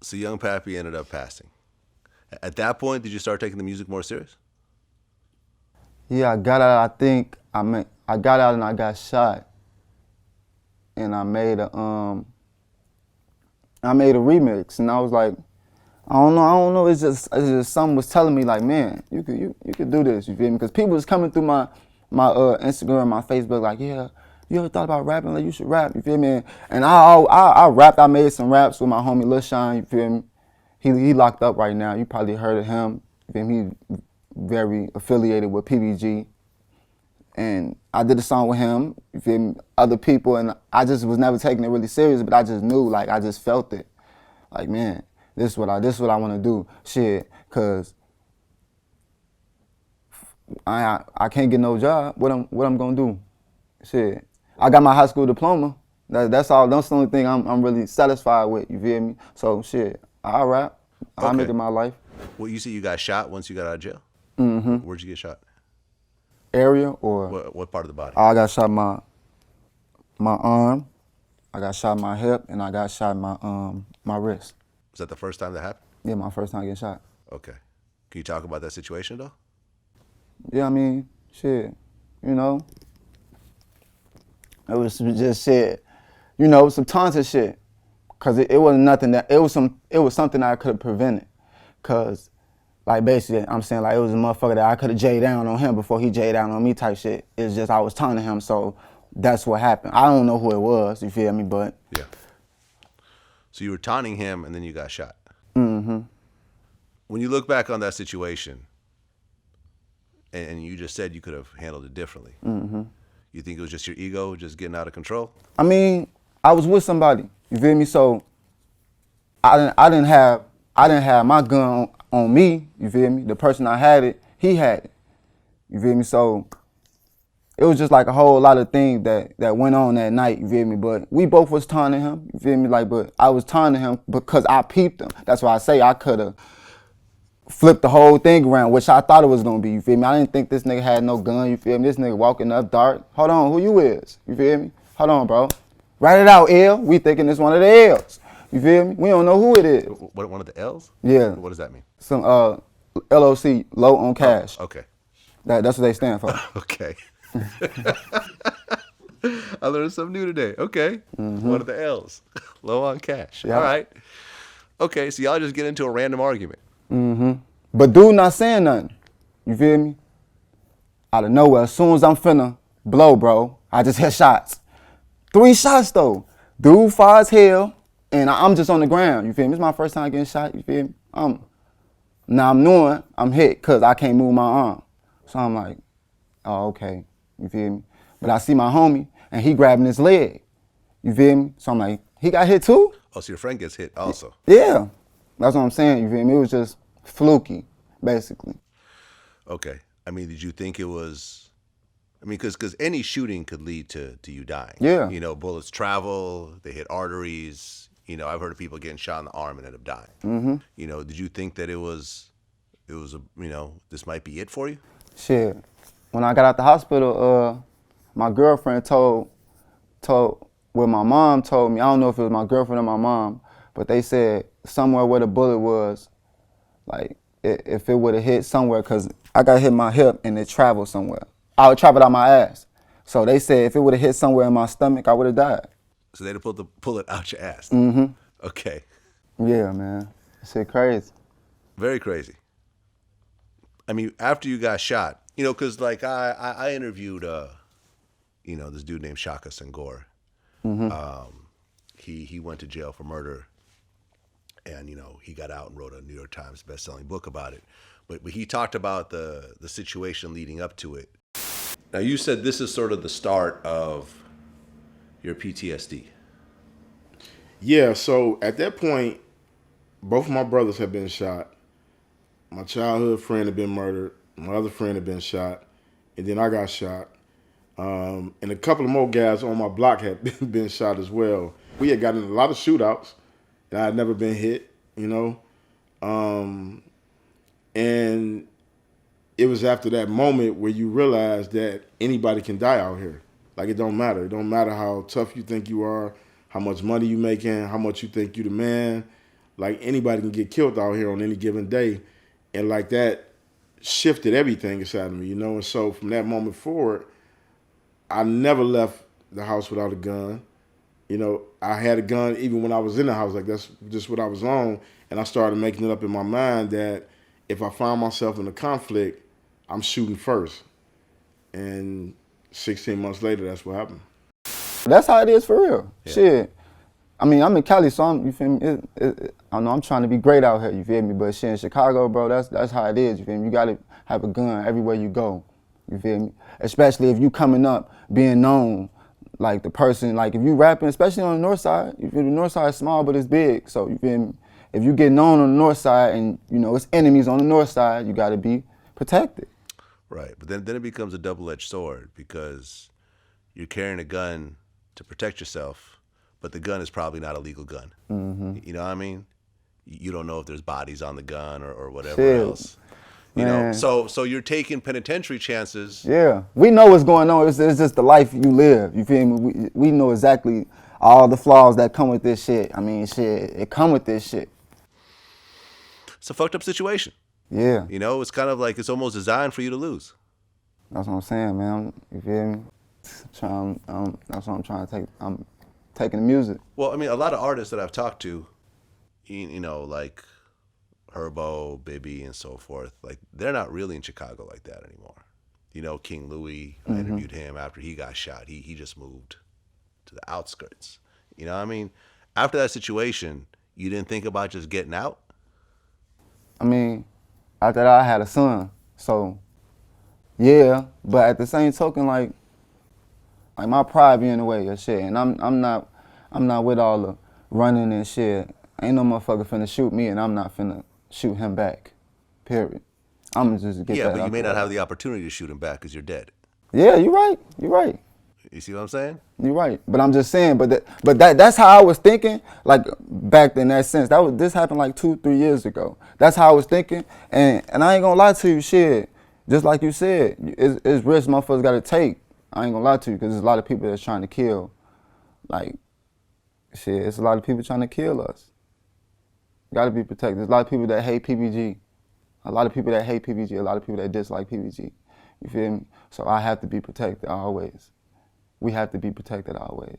So young Pappy ended up passing. At that point, did you start taking the music more serious? Yeah, I got out. I got out and I got shot, and I made a remix, and I was like, I don't know. It's just something was telling me like, man, you could do this. You feel me? Because people was coming through my Instagram, my Facebook, like, yeah, you ever thought about rapping? Like, you should rap. You feel me? And I rapped. I made some raps with my homie Lil Shine. You feel me? He locked up right now. You probably heard of him. You feel me? He very affiliated with PBG. And I did a song with him, you feel me, other people, and I just was never taking it really serious, but I just knew, like, I just felt it. Like, man, this is what I want to do. Shit, cause I can't get no job. What I'm gonna do? Shit, I got my high school diploma. That's all. That's the only thing I'm really satisfied with. You feel me? So shit, I rap. I make it my life. Well, you said you got shot once you got out of jail. Where'd you get shot? Area or what part of the body? I got shot my arm, I got shot my hip, and I got shot my wrist. Was that the first time that happened? Yeah, my first time getting shot. Okay. Can you talk about that situation though? Yeah, I mean, shit, you know, it was just shit, you know, some taunting shit, cause it wasn't nothing that it was something that I could have prevented, cause. Like, basically, I'm saying, like, it was a motherfucker that I could have J down on him before he J down on me type shit. It's just I was taunting him, so that's what happened. I don't know who it was, you feel me, but... Yeah. So you were taunting him, and then you got shot. Mm-hmm. When you look back on that situation, and you just said you could have handled it differently, you think it was just your ego just getting out of control? I mean, I was with somebody, you feel me, so I didn't have my gun on me, you feel me? The person I had it, he had it, you feel me? So it was just like a whole lot of things that went on that night, you feel me? But we both was taunting him, you feel me? Like, but I was taunting him because I peeped him. That's why I say I could have flipped the whole thing around, which I thought it was gonna be, you feel me? I didn't think this nigga had no gun, you feel me? This nigga walking up dark. Hold on, who you is? You feel me? Hold on, bro. Write it out, L. We thinking it's one of the L's. You feel me? We don't know who it is. What, one of the L's? Yeah. What does that mean? Some LOC, low on cash. Oh, okay. That's what they stand for. Okay. I learned something new today. Okay. One of the L's. Low on cash. Yeah. All right. Okay, so y'all just get into a random argument. But dude not saying nothing. You feel me? Out of nowhere, as soon as I'm finna blow, bro, I just hit shots. 3 shots though. Dude far as hell. And I'm just on the ground, you feel me? It's my first time getting shot, you feel me? Now I'm knowing I'm hit because I can't move my arm. So I'm like, oh, okay, you feel me? But I see my homie, and he grabbing his leg, you feel me? So I'm like, he got hit too? Oh, so your friend gets hit also? Yeah, that's what I'm saying, you feel me? It was just fluky, basically. Okay. I mean, did you think it was... I mean, because any shooting could lead to you dying. Yeah. You know, bullets travel, they hit arteries. You know, I've heard of people getting shot in the arm and end up dying. You know, did you think that it was this might be it for you? Shit. When I got out the hospital, my girlfriend told my mom told me, I don't know if it was my girlfriend or my mom, but they said somewhere where the bullet was, like, if it would have hit somewhere, because I got hit my hip and it traveled somewhere. I would travel out my ass. So they said if it would have hit somewhere in my stomach, I would have died. So they'd have pulled the bullet out your ass? Okay. Yeah, man. Shit crazy. Very crazy. I mean, after you got shot, you know, because like I interviewed, this dude named Shaka Senghor. He went to jail for murder, and he got out and wrote a New York Times best-selling book about it. But he talked about the situation leading up to it. Now, you said this is sort of the start of your PTSD. Yeah, so at that point, both of my brothers had been shot. My childhood friend had been murdered. My other friend had been shot. And then I got shot. And a couple of more guys on my block had been shot as well. We had gotten a lot of shootouts, and I had never been hit, And it was after that moment where you realize that anybody can die out here. Like, it don't matter. It don't matter how tough you think you are, how much money you making, how much you think you the man. Like anybody can get killed out here on any given day, and like that shifted everything inside of me, you know. And so from that moment forward, I never left the house without a gun. You know, I had a gun even when I was in the house. Like that's just what I was on, and I started making it up in my mind that if I find myself in a conflict, I'm shooting first. And 16 months later, that's what happened. That's how it is for real. Yeah. Shit. I mean, I'm in Cali, so you feel me? I know I'm trying to be great out here, you feel me? But shit, in Chicago, bro, that's how it is, you feel me? You gotta have a gun everywhere you go, you feel me? Especially if you coming up being known, like the person, like if you rapping, especially on the north side, you feel the north side is small, but it's big, so you feel me? If you get known on the north side and, you know, it's enemies on the north side, you gotta be protected. Right, but then it becomes a double-edged sword because you're carrying a gun to protect yourself, but the gun is probably not a legal gun. Mm-hmm. You know what I mean? You don't know if there's bodies on the gun or whatever Shit. else. You Man. know, so you're taking penitentiary chances. Yeah, we know what's going on. It's just the life you live. You feel me? We know exactly all the flaws that come with this shit. I mean, shit, it come with this shit. It's a fucked up situation. Yeah, You know, it's kind of like it's almost designed for you to lose. that's what I'm saying, man. You feel me? That's what I'm trying to take. I'm taking the music. Well, I mean, a lot of artists that I've talked to, you know, like Herbo, Bibby, and so forth, like they're not really in Chicago like that anymore. You know, King Louis, I interviewed him after he got shot. He just moved to the outskirts. You know what I mean? After that situation, you didn't think about just getting out? I mean, after that, I had a son, so yeah. But at the same token, like my pride be in the way of shit, and I'm not with all the running and shit. Ain't no motherfucker finna shoot me, and I'm not finna shoot him back. Period. I'm just get Yeah, that but you out may the not way. have the opportunity to shoot him back because you're dead. Yeah, you're right. You're right. You see what I'm saying? You're right. But I'm just saying. That's how I was thinking. Like back in that sense, this happened like 2-3 years ago. That's how I was thinking. And I ain't gonna lie to you, shit. Just like you said, it's risks motherfuckers gotta take. I ain't gonna lie to you, because there's a lot of people that's trying to kill. Like, shit, it's a lot of people trying to kill us. Gotta be protected. There's a lot of people that hate PBG. A lot of people that hate PBG. A lot of people that dislike PBG. You feel me? So I have to be protected always. We have to be protected always.